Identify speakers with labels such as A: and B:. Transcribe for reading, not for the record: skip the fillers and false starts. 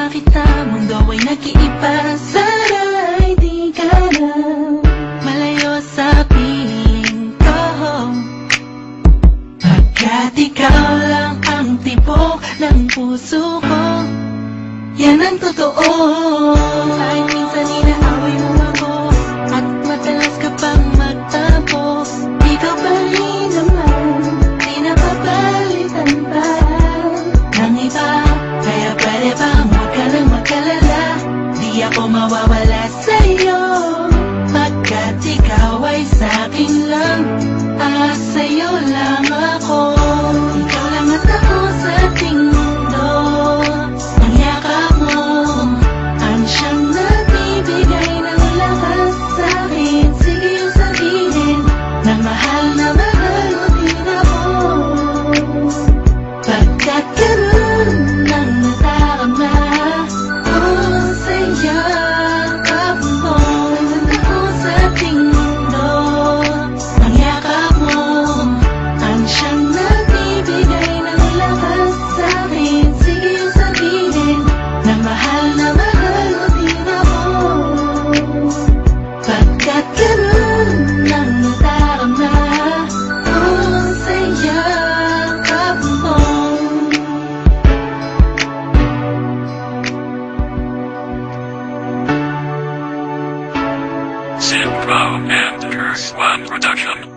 A: kasama kita, mundo ay nag-iiba. Sana ay di ka na malayo sa piling ko, pagkat ikaw lang ang tibok ng puso ko. Yan ang totoo. Kahit minsan inaaway mo ako at madalas ka pang magtampo, ikaw pa rin naman, di napapalitan pa ng iba. Kaya pwede bang huwag ka nang mag-alala, di ako mawawala sa'yo, pagkat ikaw ay sa'kin lang, sa'yo lang ako. Ikaw lang at ako sa ating mundo. Ang yakap mo ang siyang nagbibigay ng lakas sa'kin. Sige yung sabihin na mahal mo din ako, pagkat ganun ang nadarama ko sa yakap mo. At ako sa ating mundo. Ang yakap mo ang siyang nagbibigay ng lakas sa'kin. Sige yung sabihin na mahal mo din ako, pagkat ganun ang nadarama ko sa yakap mo.
B: Sim Pro and Earth One Production.